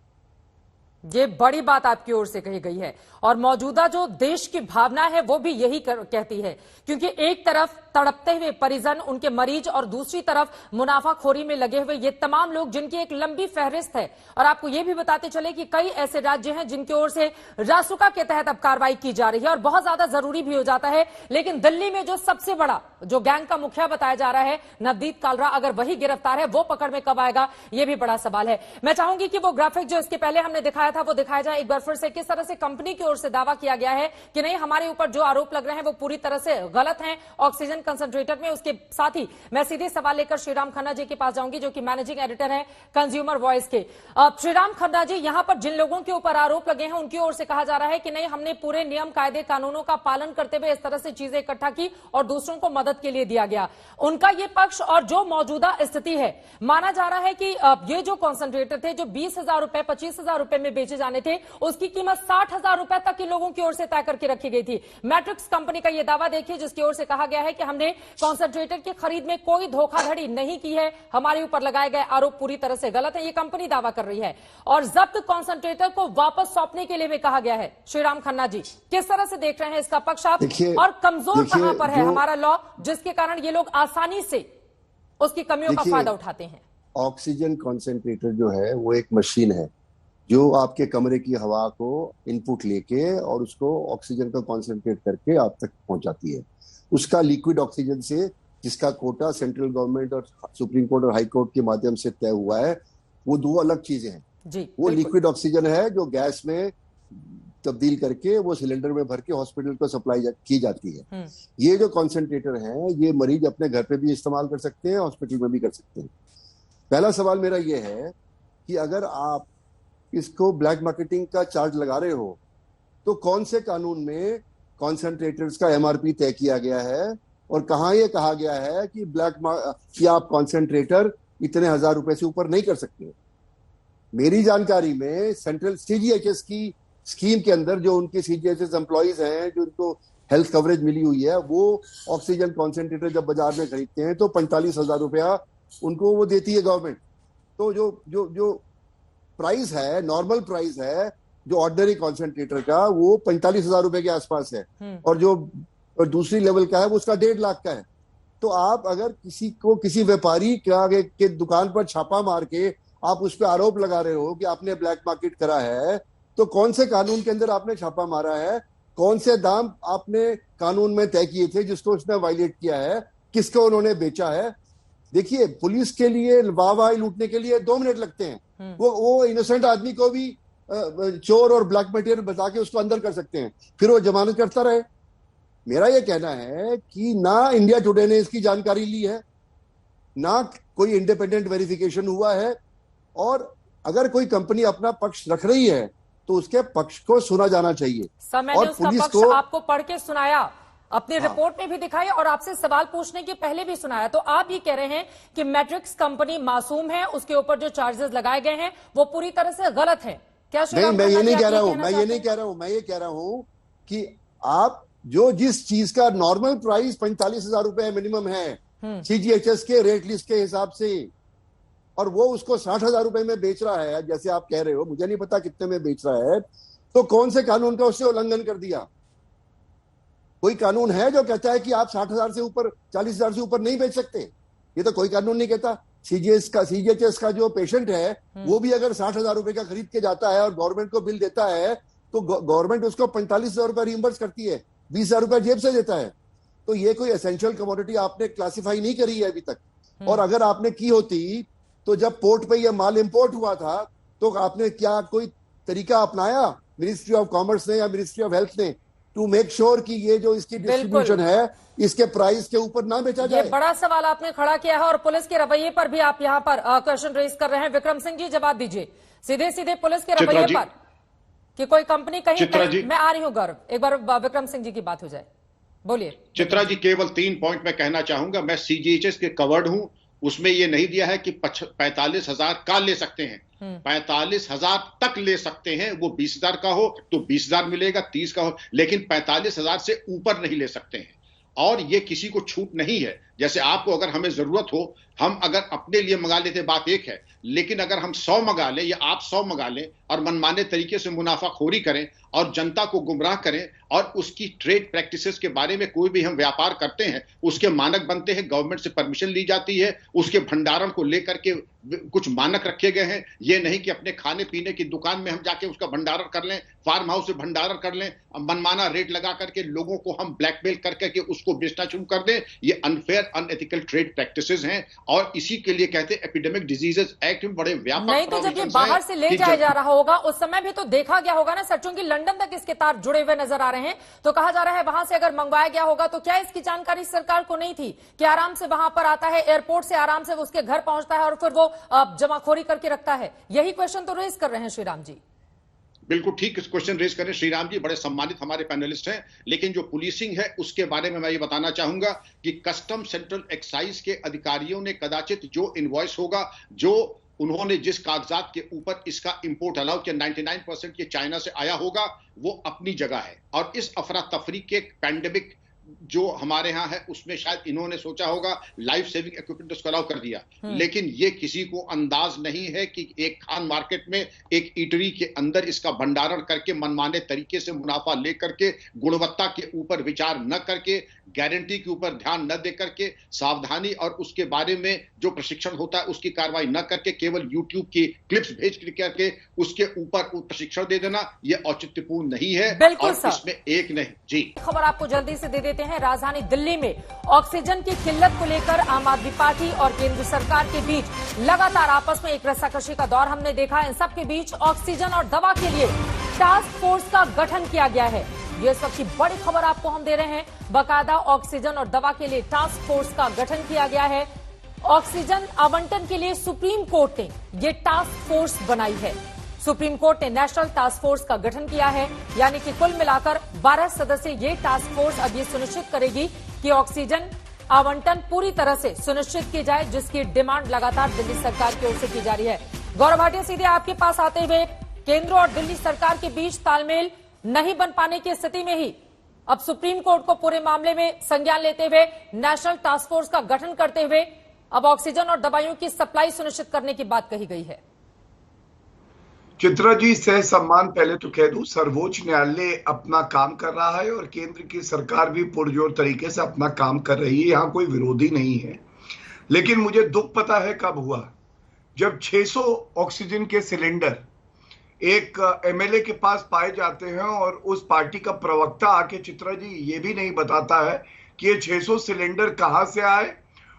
Speaker 1: ये बड़ी बात आपकी ओर से कही गई है, और मौजूदा जो देश की भावना है वो भी यही कहती है, क्योंकि एक तरफ तड़पते हुए परिजन, उनके मरीज, और दूसरी तरफ मुनाफाखोरी में लगे हुए ये तमाम लोग, जिनकी एक लंबी फहरिस्त है। और आपको ये भी बताते चले कि कई ऐसे राज्य हैं जिनकी ओर से रासुका के तहत अब कार्रवाई की जा रही है, और बहुत ज्यादा जरूरी भी हो जाता है। लेकिन दिल्ली में जो सबसे बड़ा जो गैंग का मुखिया बताया जा रहा है, नवदीप कालरा, अगर वही गिरफ्तार है, वो पकड़ में कब आएगा, ये भी बड़ा सवाल है। मैं चाहूंगी कि वो ग्राफिक जो इसके पहले हमने दिखाया था वो दिखाया जाए एक बार फिर से। किस तरह से कंपनी की ओर से दावा किया गया है कि नहीं, हमारे ऊपर जो आरोप लग रहे हैं वो पूरी तरह से गलत हैं ऑक्सीजन कंसंट्रेटर में। उसके साथ ही मैं सीधे सवाल लेकर श्रीराम खन्ना जी के पास जाऊंगी, जो कि मैनेजिंग एडिटर हैं कंज्यूमर वॉइस के। श्रीराम खन्ना जी, यहां पर जिन लोगों के ऊपर आरोप लगे हैं उनकी ओर से कहा जा रहा है कि नहीं, हमने पूरे नियम कायदे कानूनों का पालन करते हुए इस तरह से चीजें इकट्ठा की और दूसरों को मदद के लिए दिया गया। उनका ये पक्ष और जो मौजूदा स्थिति है, माना जा रहा है कि ये जो कॉन्सेंट्रेटर थे जो 20,000 रुपए 25,000 रुपए में बेचे जाने थे, उसकी कीमत 60,000 रुपए तक इन लोगों की ओर से तय करके रखी गई थी। मैट्रिक्स कंपनी का यह दावा देखिए, जिसकी ओर से कहा गया है कि हमने कॉन्सेंट्रेटर की खरीद में कोई धोखाधड़ी नहीं की है, हमारे ऊपर लगाए गए आरोप पूरी तरह से गलत है, ये कंपनी दावा कर रही है। और जब्त कॉन्सेंट्रेटर को वापस सौंपने के लिए भी कहा गया है। श्रीराम खन्ना जी, किस तरह से देख रहे हैं इसका पक्ष आप, और कमजोर कहां पर है हमारा लॉ, जिसके कारण ये लोग आसानी से उसकी कमियों का फायदा उठाते हैं?
Speaker 9: ऑक्सीजन कॉन्सेंट्रेटर जो है वो एक मशीन है जो आपके कमरे की हवा को इनपुट लेके और उसको ऑक्सीजन का कॉन्सेंट्रेट करके आप तक पहुंचाती है। उसका लिक्विड ऑक्सीजन से, जिसका कोटा सेंट्रल गवर्नमेंट और सुप्रीम कोर्ट और हाई कोर्ट के माध्यम से तय हुआ है, वो दो अलग चीजें हैं जी। वो लिक्विड ऑक्सीजन है जो गैस में तब्दील करके वो सिलेंडर में भर के हॉस्पिटल को सप्लाई की जाती है। ये जो कॉन्सेंट्रेटर है, ये मरीज अपने घर पे भी इस्तेमाल कर सकते हैं, हॉस्पिटल में भी कर सकते हैं। पहला सवाल मेरा ये है कि अगर आप इसको ब्लैक मार्केटिंग का चार्ज लगा रहे हो तो कौन से कानून में कॉन्सेंट्रेटर्स का एमआरपी तय किया गया है, और कहां ये कहा गया है कि कि आप कॉन्सेंट्रेटर इतने हजार रुपए से ऊपर नहीं कर सकते। मेरी जानकारी में सेंट्रल सीजीएचएस की स्कीम के अंदर जो उनके सीजीएचएस एम्प्लॉइज हैं, जो उनको हेल्थ कवरेज मिली हुई है, वो ऑक्सीजन कॉन्सेंट्रेटर जब बाजार में खरीदते हैं तो 45,000 रुपया उनको वो देती है गवर्नमेंट। तो जो प्राइस है, नॉर्मल प्राइस है जो ऑर्डिनरी कॉन्सेंट्रेटर का, वो 45,000 रुपए के आसपास है, और जो दूसरी लेवल का है वो उसका 1.5 लाख का है। तो आप अगर किसी व्यापारी के दुकान पर छापा मार के आप उस पर आरोप लगा रहे हो कि आपने ब्लैक मार्केट करा है, तो कौन से कानून के अंदर आपने छापा मारा है, कौन से दाम आपने कानून में तय किए थे जिसको उसने वायलेट किया है, किसको उन्होंने बेचा है। देखिए, पुलिस के लिए वाह लूटने के लिए 2 मिनट लगते हैं। वो इनोसेंट आदमी को भी चोर और ब्लैक मटेरियल बता के उसको अंदर कर सकते हैं, फिर वो जमानत करता रहे। मेरा ये कहना है कि ना इंडिया टुडे ने इसकी जानकारी ली है, ना कोई इंडिपेंडेंट वेरिफिकेशन हुआ है, और अगर कोई कंपनी अपना पक्ष रख रही है तो उसके पक्ष को सुना जाना चाहिए।
Speaker 1: और उसका पक्ष आपको पढ़ के सुनाया, अपनी रिपोर्ट में भी दिखाई और आपसे सवाल पूछने के पहले भी सुनाया। तो आप ये कह रहे हैं कि मैट्रिक्स कंपनी मासूम है, उसके ऊपर जो चार्जेस लगाए गए हैं वो पूरी तरह से गलत है क्या?
Speaker 9: नहीं, मैं ये नहीं कह रहा हूं, मैं ये कह रहा हूं कि आप जिस चीज का नॉर्मल प्राइस 45,000 रुपए मिनिमम है सीजीएचएस के रेट लिस्ट के हिसाब से, और वो उसको 60,000 रुपए में बेच रहा है, जैसे आप कह रहे हो, मुझे नहीं पता कितने में बेच रहा है, तो कौन से कानून का उससे उल्लंघन कर दिया? कोई कानून है जो कहता है कि आप 60,000 से ऊपर, 40,000 से ऊपर नहीं बेच सकते? ये तो कोई कानून नहीं कहता। सीजीएचएस का जो पेशेंट है वो भी अगर 60,000 रुपए का खरीद के जाता है और गवर्नमेंट को बिल देता है, तो गवर्नमेंट उसको 45,000 रुपए रिइंबर्स करती है, 20,000 रुपए जेब से देता है। तो ये कोई एसेंशियल कमोडिटी आपने क्लासिफाई नहीं करी है अभी तक। और अगर आपने की होती तो जब पोर्ट पे ये माल इंपोर्ट हुआ था तो आपने क्या कोई तरीका अपनाया मिनिस्ट्री ऑफ कॉमर्स ने या मिनिस्ट्री ऑफ हेल्थ ने टू मेक श्योर कि ये जो इसकी डिस्ट्रीब्यूशन है इसके प्राइस के ऊपर ना बेचा जाए?
Speaker 1: ये बड़ा सवाल आपने खड़ा किया है और पुलिस के रवैये पर भी आप यहाँ पर क्वेश्चन रेज कर रहे हैं। विक्रम सिंह जी जवाब दीजिए सीधे सीधे पुलिस के रवैये पर कि कोई कंपनी कहीं मैं आ रही हूँ गौरव, एक बार विक्रम सिंह जी की बात हो जाए, बोलिए।
Speaker 8: चित्रा जी केवल 3 पॉइंट मैं कहना चाहूंगा। मैं CGHS के कवर्ड हूं, उसमें ये नहीं दिया है कि 45,000 का ले सकते हैं, 45,000 तक ले सकते हैं। वो 20,000 का हो तो 20,000 मिलेगा, 30 का हो, लेकिन 45,000 से ऊपर नहीं ले सकते हैं। और ये किसी को छूट नहीं है। जैसे आपको अगर हमें जरूरत हो, हम अगर अपने लिए मंगा लेते बात एक है, लेकिन अगर हम 100 मंगा लें या आप 100 मंगा लें और मनमाने तरीके से मुनाफाखोरी करें और जनता को गुमराह करें और उसकी ट्रेड प्रैक्टिसेस के बारे में कोई भी हम व्यापार करते हैं, उसके मानक बनते हैं, गवर्नमेंट से परमिशन ली जाती है, उसके भंडारण को लेकर के कुछ मानक रखे गए हैं। ये नहीं कि अपने खाने पीने की दुकान में हम जाके उसका भंडारण कर लें, फार्म हाउस से भंडारण कर लें, मनमाना रेट लगा करके लोगों को हम ब्लैकमेल करके उसको बेचना शुरू कर दें। ये अनफेयर अनएथिकल ट्रेड प्रैक्टिसेस हैं और इसी के लिए कहते हैं एपिडेमिक डिजीजेस एक्ट में बड़े व्यापक
Speaker 1: नहीं तो जब ये बाहर से ले जाया जा रहा होगा उस समय भी तो देखा गया होगा ना सर, क्योंकि लंदन तक इसके तार जुड़े हुए नजर आ रहे हैं, तो कहा जा रहा है वहां से अगर मंगवाया गया होगा तो क्या इसकी जानकारी सरकार को नहीं थी कि आराम से वहां पर आता है, एयरपोर्ट से आराम से उसके घर पहुंचता है और फिर वो जमाखोरी करके रखता है? यही क्वेश्चन तो रेज कर रहे हैं श्रीराम जी।
Speaker 8: बिल्कुल ठीक क्वेश्चन रेज करें श्रीराम जी, बड़े सम्मानित हमारे पैनलिस्ट हैं। लेकिन जो पुलिसिंग है उसके बारे में मैं ये बताना चाहूंगा कि कस्टम सेंट्रल एक्साइज के अधिकारियों ने कदाचित जो इनवॉइस होगा, जो उन्होंने जिस कागजात के ऊपर इसका इंपोर्ट अलाउ किया, 99% ये चाइना से आया होगा, वो अपनी जगह है। और इस अफरा तफरी के पैंडेमिक जो हमारे यहाँ है उसमें शायद इन्होंने सोचा होगा लाइफ सेविंग इक्विपमेंट उसको अलाउ कर दिया, लेकिन ये किसी को अंदाज नहीं है कि एक खान मार्केट में एक ईटरी के अंदर इसका भंडारण करके मनमाने तरीके से मुनाफा लेकर के गुणवत्ता के ऊपर विचार न करके, गारंटी के ऊपर ध्यान न दे करके, सावधानी और उसके बारे में जो प्रशिक्षण होता है उसकी कार्रवाई न करके केवल यूट्यूब की क्लिप्स भेज करके उसके ऊपर प्रशिक्षण दे देना, यह औचित्यपूर्ण नहीं है।
Speaker 1: बिल्कुल
Speaker 8: और इसमें एक नहीं जी
Speaker 1: खबर आपको जल्दी से दे देते हैं। राजधानी दिल्ली में ऑक्सीजन की किल्लत को लेकर आम आदमी पार्टी और केंद्र सरकार के बीच लगातार आपस में एक रस्साकशी का दौर हमने देखा। इन सब के बीच ऑक्सीजन और दवा के लिए टास्क फोर्स का गठन किया गया है। ये सबकी बड़ी खबर आपको हम दे रहे हैं। बाकायदा ऑक्सीजन और दवा के लिए टास्क फोर्स का गठन किया गया है। ऑक्सीजन आवंटन के लिए सुप्रीम कोर्ट ने ये टास्क फोर्स बनाई है। सुप्रीम कोर्ट ने नेशनल टास्क फोर्स का गठन किया है, यानी कि कुल मिलाकर 12 सदस्यीय ये टास्क फोर्स अब ये सुनिश्चित करेगी कि ऑक्सीजन आवंटन पूरी तरह से सुनिश्चित की जाए, जिसकी डिमांड लगातार दिल्ली सरकार की ओर से की जा रही है। गौरव भाटिया, सीधे आपके पास आते हुए, केंद्र और दिल्ली सरकार के बीच तालमेल नहीं बन पाने की स्थिति में ही अब सुप्रीम कोर्ट को पूरे मामले में संज्ञान लेते हुए नेशनल टास्क फोर्स का गठन करते हुए अब ऑक्सीजन और दवाइयों की सप्लाई सुनिश्चित करने की बात कही गई है।
Speaker 7: चित्रा जी, सह सम्मान पहले तो कह दूं, सर्वोच्च न्यायालय अपना काम कर रहा है और केंद्र की सरकार भी पुरजोर तरीके से अपना काम कर रही है, यहाँ कोई विरोधी नहीं है। लेकिन मुझे दुख पता है कब हुआ, जब 600 ऑक्सीजन के सिलेंडर एक एमएलए के पास पाए जाते हैं और उस पार्टी का प्रवक्ता आके चित्रा जी ये भी नहीं बताता है कि ये 600 सिलेंडर कहां से आए।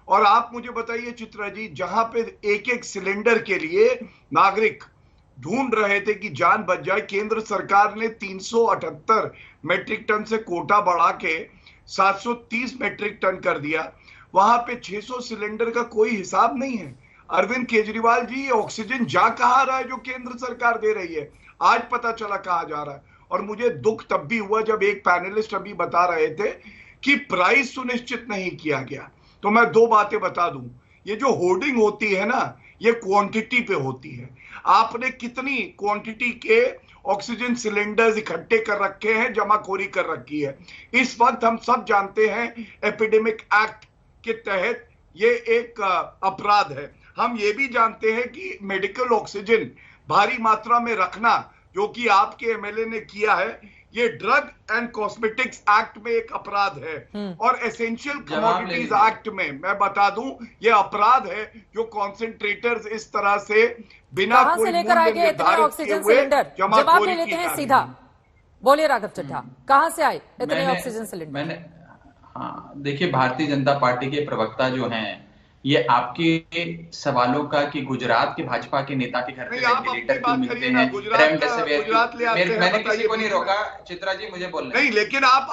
Speaker 7: और आप मुझे बताइए चित्रा जी, जहां पे एक एक सिलेंडर के लिए नागरिक ढूंढ रहे थे कि जान बच जाए, केंद्र सरकार ने 378 मेट्रिक टन से कोटा बढ़ा के 730 मेट्रिक टन कर दिया। वहां पे 600 सिलेंडर का कोई हिसाब नहीं है। अरविंद केजरीवाल जी, ये ऑक्सीजन जा कहां रहा है जो केंद्र सरकार दे रही है? आज पता चला कहा जा रहा है। और मुझे दुख तब भी हुआ जब एक पैनलिस्ट अभी बता रहे थे कि प्राइस सुनिश्चित नहीं किया गया। तो मैं दो बातें बता दूं, ये जो होर्डिंग होती है ना, ये क्वांटिटी पे होती है। आपने कितनी क्वांटिटी के ऑक्सीजन सिलेंडर्स इकट्ठे कर रखे हैं, जमाखोरी कर रखी है। इस वक्त हम सब जानते हैं एपिडेमिक एक्ट के तहत ये एक अपराध है। हम ये भी जानते हैं कि मेडिकल ऑक्सीजन भारी मात्रा में रखना, जो कि आपके एमएलए ने किया है, ये ड्रग एंड कॉस्मेटिक्स एक्ट में एक अपराध है। और एसेंशियल कमोडिटीज एक्ट में मैं बता दूं, ये अपराध है जो कॉन्सेंट्रेटर्स इस तरह से बिना
Speaker 1: कहां से लेकर आए गए इतने ऑक्सीजन सिलेंडर? जवाब ले लेते हैं सीधा। बोलिए राघव चड्ढा, कहां से आए इतने ऑक्सीजन सिलेंडर?
Speaker 6: हाँ, देखिए भारतीय जनता पार्टी के प्रवक्ता जो हैं, ये आपके सवालों का कि गुजरात के भाजपा के नेता के घर पे वेंटिलेटर क्यों मिलते हैं, रेमडेसिविर, मैंने किसी को नहीं रोका चित्रा जी, मुझे बोलने नहीं, लेकिन आप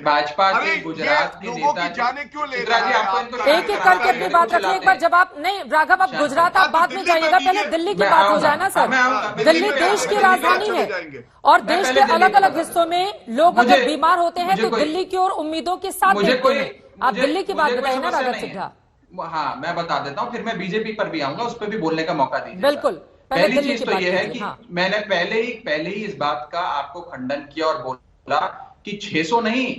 Speaker 6: भाजपा के गुजरात के नेता
Speaker 7: जाने क्यों ले
Speaker 6: चित्रा जी, आपको
Speaker 1: एक एक करके अपनी बात रखिए। एक बार जवाब नहीं राघव, आप गुजरात आप बाद में जाइएगा, पहले दिल्ली की बात हो जाए ना सर। दिल्ली देश की राजधानी है और देश के अलग अलग हिस्सों में लोग अगर बीमार होते हैं तो दिल्ली की ओर उम्मीदों के साथ देखते हैं। आप दिल्ली की बात बताइए ना राघव चड्ढा।
Speaker 6: हाँ, मैं बता देता हूँ, फिर मैं बीजेपी पर भी आऊंगा, उस पर भी बोलने का मौका दीजिए।
Speaker 1: बिल्कुल,
Speaker 6: पहली चीज तो ये है कि मैंने पहले ही इस बात का आपको खंडन किया और बोला कि 600 नहीं,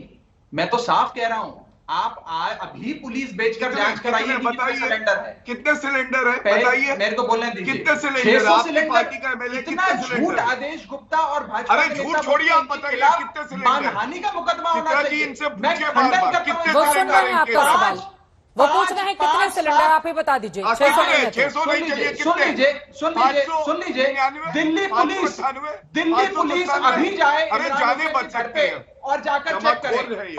Speaker 6: मैं तो साफ कह रहा हूँ, आप अभी पुलिस बेचकर जांच कराइए, कितने सिलेंडर है,
Speaker 7: कितने सिलेंडर है बताइए,
Speaker 6: मेरे को बोलने दीजिए,
Speaker 7: कितने सिलेंडर,
Speaker 6: 600 सिलेंडर,
Speaker 7: पार्टी का एमएलए
Speaker 6: कितना झूठ आदेश गुप्ता और भाजपा,
Speaker 7: अरे झूठ छोड़िए, आप बताइए कितने सिलेंडर,
Speaker 6: मानहानि का मुकदमा होना चाहिए।
Speaker 7: इनसे पूछिए बार बार कितने
Speaker 1: वो सुन रहे हैं आपका सवाल, वो पूछ रहे हैं कितने सिलेंडर, आप ही बता दीजिए। 600 नहीं,
Speaker 7: 600 नहीं चाहिए,
Speaker 6: सुन लीजिए, दिल्ली पुलिस अभी जाए घर पे और जाकर चेक करे,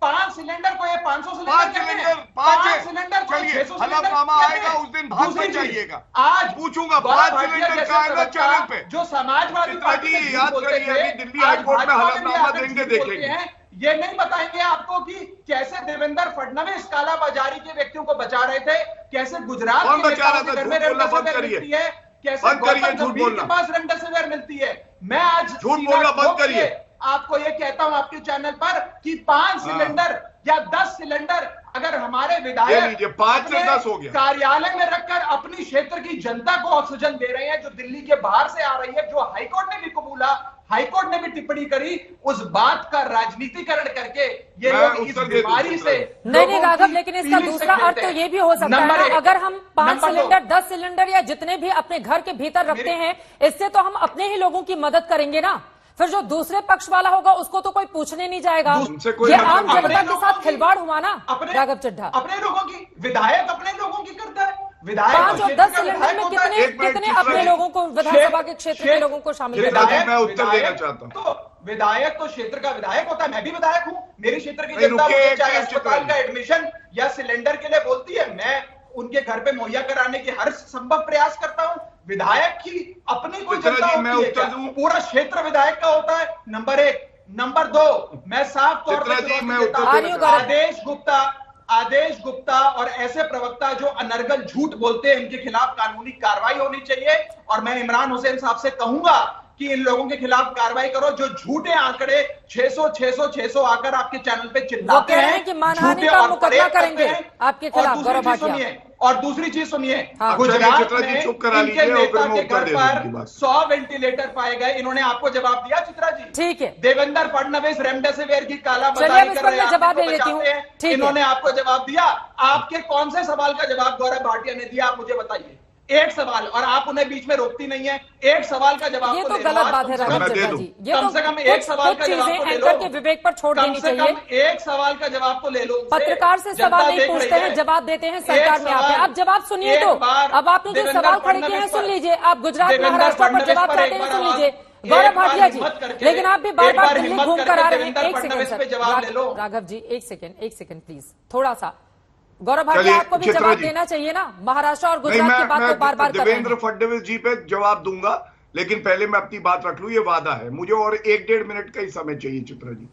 Speaker 6: 5 सिलेंडर को ये 500 सिलेंडर, 5 सिलेंडर को 600 सिलेंडर
Speaker 7: मामा आएगा उस दिन भाग में जाइएगा,
Speaker 6: आज
Speaker 7: पूछूंगा 5 सिलेंडर का है ना चैनल पे,
Speaker 6: जो समाजवादी पार्टी
Speaker 7: याद करिए, अभी दिल्ली हाईकोर्ट में हलफनामा देंगे, देखेंगे,
Speaker 6: ये नहीं बताएंगे आपको कि कैसे देवेंद्र फडणवीस कालाबाजारी के व्यक्तियों को बचा रहे थे, कैसे गुजरात के नेताओं के घर में रेमडेसिविर मिलती है, कैसे गौतम गंभीर के पास रेमडेसिविर मिलती है। मैं आज
Speaker 7: झूठ बोलना बंद करिए,
Speaker 6: आपको ये कहता हूं आपके चैनल पर कि 5 सिलेंडर या 10 सिलेंडर अगर हमारे विधायक
Speaker 7: 5 से 10 हो गया,
Speaker 6: कार्यालय में रखकर अपनी क्षेत्र की जनता को ऑक्सीजन दे रहे हैं, जो दिल्ली के बाहर से आ रही है, जो हाईकोर्ट ने भी कबूला, हाईकोर्ट ने भी टिप्पणी करी, उस बात का राजनीतिकरण करके ये लोग इस बीमारी से
Speaker 1: नहीं राघव, लेकिन इसका दूसरा अर्थ तो ये भी हो सकता है ना, अगर हम 5 सिलेंडर 10 सिलेंडर या जितने भी अपने घर के भीतर रखते हैं, इससे तो हम अपने ही लोगों की मदद करेंगे ना, फिर जो दूसरे पक्ष वाला होगा उसको तो कोई पूछने नहीं जाएगा। ये आम जनता के साथ खिलवाड़ हुआ ना राघव चड्ढा।
Speaker 6: अपने लोगों की, विधायक अपने लोगों की करता है,
Speaker 1: 5 और 10 सिलेंडर में कितने अपने लोगों को, विधानसभा के क्षेत्र के लोगों को शामिल करना है।
Speaker 7: मैं उत्तर देना चाहता हूं,
Speaker 6: तो विधायक तो क्षेत्र का विधायक होता है, मैं भी विधायक हूं, मेरी क्षेत्र की जनता चाहे अस्पताल का एडमिशन या सिलेंडर के लिए बोलती है, मैं उनके घर पे मुहैया कराने की हर संभव प्रयास करता हूं। विधायक की अपनी कोई जनता होती है क्या? पूरा क्षेत्र विधायक का होता है, नंबर 1। नंबर 2, मैं साफ तौर पर आदेश गुप्ता और ऐसे प्रवक्ता जो अनर्गल झूठ बोलते हैं, इनके खिलाफ कानूनी कार्रवाई होनी चाहिए। और मैं इमरान हुसैन साहब से कहूंगा कि इन लोगों के खिलाफ कार्रवाई करो, जो झूठे आंकड़े 600 आकर आपके चैनल पे चिल्लाते हैं
Speaker 1: कि मानहानि का मुकदमा करेंगे आपके खिलाफ। गौरव भाटिया,
Speaker 6: और दूसरी चीज सुनिए, गुजरात में इनके नेता के घर पर 100 वेंटिलेटर पाए गए, इन्होंने आपको जवाब दिया चित्रा जी?
Speaker 1: ठीक है,
Speaker 6: देवेंद्र फडणवीस रेमडेसिविर की कालाबाजारी कर रहे हैं,
Speaker 1: जवाब ले लेती हूं,
Speaker 6: इन्होंने आपको जवाब दिया। आपके कौन से सवाल का जवाब गौरव भाटिया ने दिया, आप मुझे बताइए। एक सवाल, और आप उन्हें बीच में रोकती नहीं है, एक सवाल का जवाब
Speaker 1: ये तो गलत बात है राघव चड्ढा जी, ये
Speaker 6: कम से कम एक सवाल का जवाब तो ले लो,
Speaker 1: के विवेक पर छोड़ देनी चाहिए।
Speaker 6: एक सवाल का जवाब तो ले लो।
Speaker 1: पत्रकार से सवाल नहीं पूछते हैं, जवाब देते हैं सरकार में आके। आप जवाब सुनिए, तो अब आपने जो सवाल खड़े किए हैं सुन लीजिए। आप गुजरात महाराष्ट्र पर जवाब चाहते हैं, सुन लीजिए गौरव भाटिया जी, लेकिन आप भी बार बार दिल्ली घूम कर आ रहे हैं। एक सेकंड राघव जी, एक सेकंड प्लीज, थोड़ा सा। गौरव भाटिया, आपको भी जवाब देना चाहिए ना, महाराष्ट्र और गुजरात की बात को बार बार
Speaker 7: देवेंद्र फडणवीस जी पे जवाब दूंगा, लेकिन पहले मैं अपनी बात रख लूं, ये वादा है मुझे, और 1-1.5 मिनट का ही समय चाहिए चित्रा जी।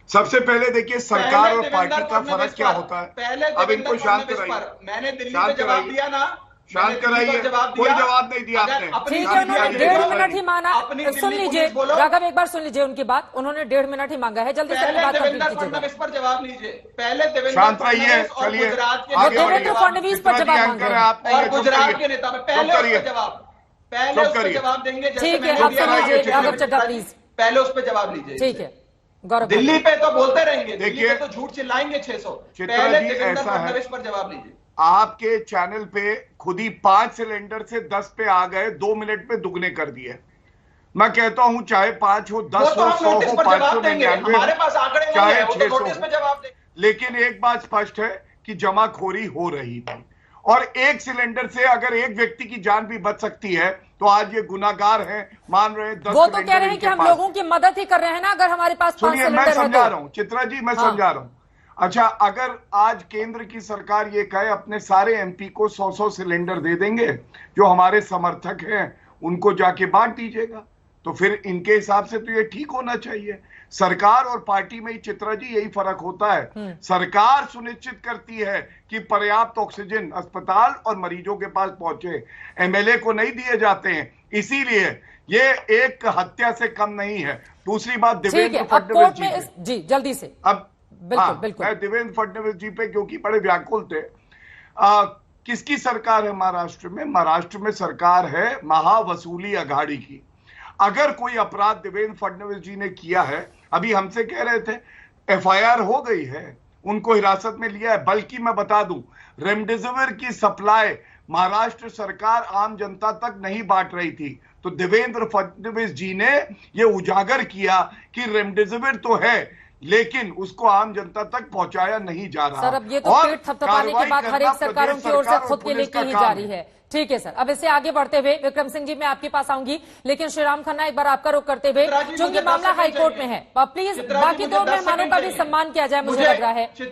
Speaker 7: सबसे पहले देखिए, सरकार और पार्टी का फर्क क्या होता है। अब इनको शांत कराइए,
Speaker 6: मैंने दिल्ली में जवाब दिया ना,
Speaker 7: शांत कराइए, कोई जवाब नहीं दिया आपने।
Speaker 1: ठीक है, उन्होंने 1.5 मिनट ही मांगा, सुन लीजिए राघव, एक बार सुन लीजिए उनकी बात, उन्होंने 1.5 मिनट ही मांगा है, जल्दी से बात
Speaker 6: देवेंद्र फडणवीस पर जवाब लीजिए। पहले देवेंद्र
Speaker 1: फडणवीस पर जवाब मांगे
Speaker 6: और गुजरात के नेता में पहले उस पर जवाब देंगे।
Speaker 1: ठीक है, आप सुन लीजिए राघव चड्ढा प्लीज,
Speaker 6: पहले उस पर जवाब लीजिए।
Speaker 1: ठीक है गौरव,
Speaker 6: दिल्ली पे तो बोलते रहेंगे, दिल्ली पे तो झूठ चिल्लाएंगे 600, पहले देवेंद्र फडणवीस पर जवाब लीजिए।
Speaker 7: आपके चैनल पे खुद ही 5 सिलेंडर से 10 पे आ गए, 2 मिनट में दुगने कर दिए। मैं कहता हूं चाहे 5 हो, 10 हो, 100 हो, 599 हो, चाहे 600 हो, लेकिन एक बात स्पष्ट है कि जमाखोरी हो रही थी, और एक सिलेंडर से अगर एक व्यक्ति की जान भी बच सकती है तो आज ये गुनाहगार हैं, मान रहे हैं 10
Speaker 1: वो तो कह रहे हैं कि हम लोगों की मदद ही कर रहे हैं ना, अगर हमारे पास 5
Speaker 7: सुनिए,
Speaker 1: सिलेंडर
Speaker 7: मैं
Speaker 1: है
Speaker 7: समझा
Speaker 1: तो।
Speaker 7: रहा हूं चित्रा जी, मैं समझा रहा हूं। अच्छा, अगर आज केंद्र की सरकार ये कहे अपने सारे एमपी को 100-100 सिलेंडर दे देंगे, जो हमारे समर्थक हैं उनको जाके बांट दीजिएगा, तो फिर इनके हिसाब से तो ये ठीक होना चाहिए। सरकार और पार्टी में ही चित्रा जी यही फर्क होता है। सरकार सुनिश्चित करती है कि पर्याप्त ऑक्सीजन अस्पताल और मरीजों के पास पहुंचे, एमएलए को नहीं दिए जाते हैं, इसीलिए ये एक हत्या से कम नहीं है। दूसरी बात, देवेंद्र फडणवीस जी
Speaker 1: जी जल्दी से
Speaker 7: अब
Speaker 1: बिल्कुल बिल्कुल
Speaker 7: मैं देवेंद्र फडणवीस जी पे क्योंकि बड़े व्याकुल थे। किसकी सरकार है महाराष्ट्र में? महाराष्ट्र में सरकार है महावसूली अघाड़ी की। अगर कोई अपराध देवेंद्र फडणवीस जी ने किया है, अभी हमसे कह रहे थे एफआईआर हो गई है, उनको हिरासत में लिया है, बल्कि मैं बता दूं रेमडेसिविर की सप्लाई महाराष्ट्र सरकार आम जनता तक नहीं बांट रही थी, तो देवेंद्र फडणवीस जी ने यह उजागर किया कि रेमडेसिविर तो है लेकिन उसको आम जनता तक पहुंचाया नहीं जा रहा।
Speaker 1: सर अब ये तो पेट थपथपाने की बात हर एक सरकारों की ओर से खुद के लेके ही जा रही है। ठीक है सर, अब इससे आगे बढ़ते हुए विक्रम सिंह जी मैं आपके पास आऊंगी, लेकिन श्रीराम खन्ना एक बार आपका रुख करते हुए, क्योंकि मामला हाईकोर्ट में है, प्लीज बाकी 2 मेहमानों का भी सम्मान किया जाए, मुझे लग रहा है। प्लीज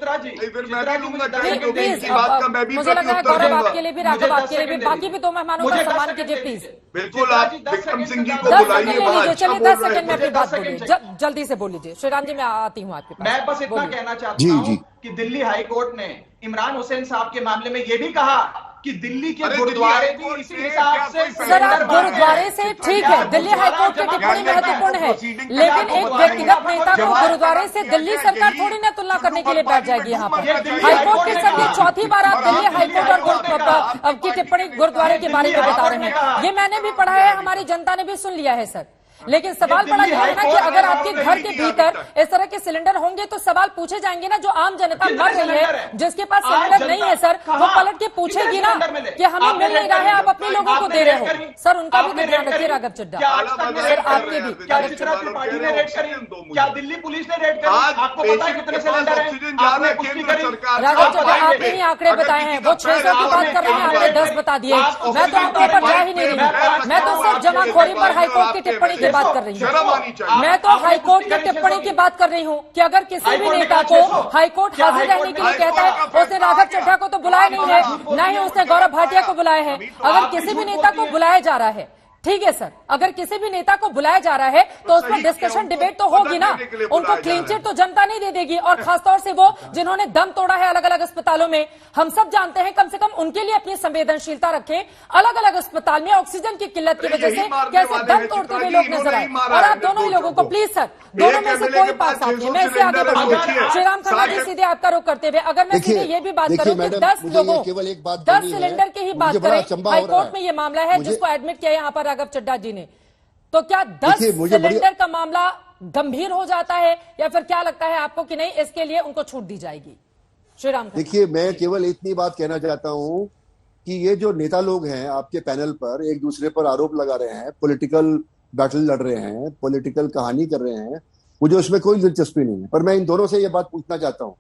Speaker 1: मुझे लग रहा है गौरव आपके लिए भी, राघव आपके लिए भी, बाकी भी 2 मेहमानों का सम्मान कीजिए प्लीज।
Speaker 7: बिल्कुल, आप विक्रम सिंह जी को
Speaker 1: 10
Speaker 7: बुलाइए
Speaker 1: सेकंड ले लीजिए, चलिए 10 सेकंड में अपनी बात
Speaker 10: बोलिए,
Speaker 1: बोलिए, जल्दी से बोल लीजिए। श्रीराम जी मैं आती हूँ आपके पास।
Speaker 10: मैं बस इतना कहना चाहता हूँ कि दिल्ली हाईकोर्ट ने इमरान हुसैन साहब के मामले में यह भी कहा कि दिल्ली के गुरुद्वारे भी इसी हिसाब से
Speaker 1: सर आप गुरुद्वारे से ठीक है, दिल्ली हाईकोर्ट की टिप्पणी महत्वपूर्ण है, लेकिन एक व्यक्तिगत नेता को गुरुद्वारे से दिल्ली सरकार थोड़ी ना तुलना करने के लिए बैठ जाएगी यहाँ पर। हाईकोर्ट के सर ये 4थी बार आप दिल्ली हाईकोर्ट और की टिप्पणी गुरुद्वारे के बारे में बता रहे हैं। ये मैंने भी पढ़ा है, हमारी जनता ने भी सुन लिया है सर, लेकिन सवाल बड़ा यह है ना कि अगर आपके घर के भीतर इस तरह के सिलेंडर होंगे तो सवाल पूछे जाएंगे ना। जो आम जनता मर रही है, जिसके पास सिलेंडर नहीं है सर, वो पलट के पूछेगी ना कि हमें मिल नहीं रहा है, आप अपने लोगों को दे रहे हो। सर उनका भी ध्यान रखिए राघव चड्ढा, सर आपके भी।
Speaker 10: क्या दिल्ली पुलिस ने रेड करी? आपको पता है कितने सिलेंडर हैं? आपने पुष्टि करी?
Speaker 1: राघव चड्ढा आपने ही आंकड़े बताए हैं, वो 600 की बात कर रहे हैं, आपने 10 बता दिए। मैं तो आंकड़ों पर जा ही नहीं रही, मैं तो सिर्फ जमाखोरी पर हाईकोर्ट की टिप्पणी की बात कर रही हूँ। मैं तो हाईकोर्ट की टिप्पणी की बात कर रही हूँ कि अगर किसी भी नेता को हाईकोर्ट हाजिर रहने के लिए कहता है, उसने राघव चड्ढा को तो बुलाया नहीं है, ना ही उसने गौरव भाटिया को बुलाया है। अगर किसी भी नेता को बुलाया जा रहा है, ठीक है सर, अगर किसी भी नेता को बुलाया जा रहा है तो उस पर डिस्कशन डिबेट तो होगी ना। उनको क्लीन चिट तो जनता नहीं दे देगी, और खासतौर से वो जिन्होंने दम तोड़ा है अलग अलग अस्पतालों में। हम सब जानते हैं, कम से कम उनके लिए अपनी संवेदनशीलता रखें। अलग अलग अस्पताल में ऑक्सीजन की किल्लत की वजह से कैसे दम तोड़ते हुए लोग नजर आए। और आप दोनों ही लोगों को प्लीज सर, दोनों में से कोई पास साथ नहीं, मैं इससे आगे बढ़ूंगी। श्रीराम खन्ना जी सीधे आपका रुख करते हुए, अगर मैं सीधे ये भी बात करूं कि 10 लोगों 10 सिलेंडर की ही बात करें, हाईकोर्ट में ये मामला है जिसको एडमिट किया यहाँ पर राघव चड्ढा जी ने, तो क्या 10 सिलेंडर का मामला गंभीर हो जाता है, या फिर क्या लगता है आपको कि नहीं इसके लिए उनको छूट दी जाएगी? श्रीराम,
Speaker 9: देखिए मैं केवल इतनी बात कहना चाहता हूं कि ये जो नेता लोग हैं आपके पैनल पर एक दूसरे पर आरोप लगा रहे हैं, पॉलिटिकल बैटल लड़ रहे हैं, पॉलिटिकल कहानी कर रहे हैं, मुझे उसमें कोई दिलचस्पी नहीं है। पर मैं इन दोनों से ये बात पूछना चाहता हूं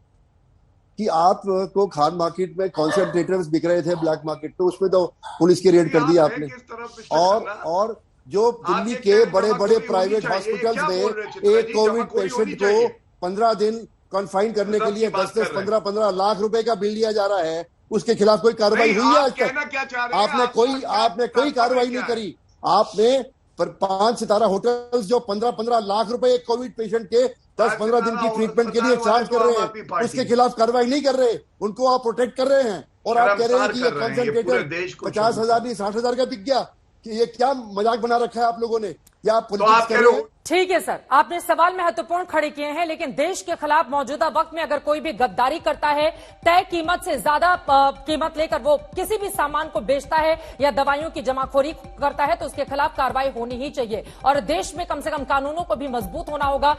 Speaker 9: कि आपको खान मार्केट में कॉन्सेंट्रेटर्स बिक रहे थे ब्लैक मार्केट, तो उसमें तो पुलिस की रेड कर दी आपने। और जो दिल्ली के बड़े बड़े प्राइवेट हॉस्पिटल्स में एक कोविड पेशेंट को 15 दिन कन्फाइन करने के लिए 10-10, 15-15 लाख रुपए का बिल दिया जा रहा है, उसके खिलाफ कोई कार्रवाई हुई है आज तक? आपने कोई कार्रवाई नहीं करी। आपने 5 सितारा होटल्स जो 15-15 लाख रुपए एक कोविड पेशेंट के 10-15 दिन की ट्रीटमेंट के लिए चार्ज कर रहे हैं, उसके खिलाफ कार्रवाई नहीं कर रहे, उनको आप प्रोटेक्ट कर रहे हैं। और आप कह रहे हैं कि ये कॉन्सेंट्रेटर 50,000 नहीं 60,000 का बिक गया, कि ये क्या मजाक बना रखा है आप लोगों ने? क्या आप पॉलिटिक्स कर रहे हो?
Speaker 1: ठीक है सर, आपने सवाल महत्वपूर्ण खड़े किए हैं, लेकिन देश के खिलाफ मौजूदा वक्त में अगर कोई भी गद्दारी करता है, तय कीमत से ज्यादा कीमत लेकर वो किसी भी सामान को बेचता है या दवाइयों की जमाखोरी करता है, तो उसके खिलाफ कार्रवाई होनी ही चाहिए। और देश में कम से कम कानूनों को भी मजबूत होना होगा,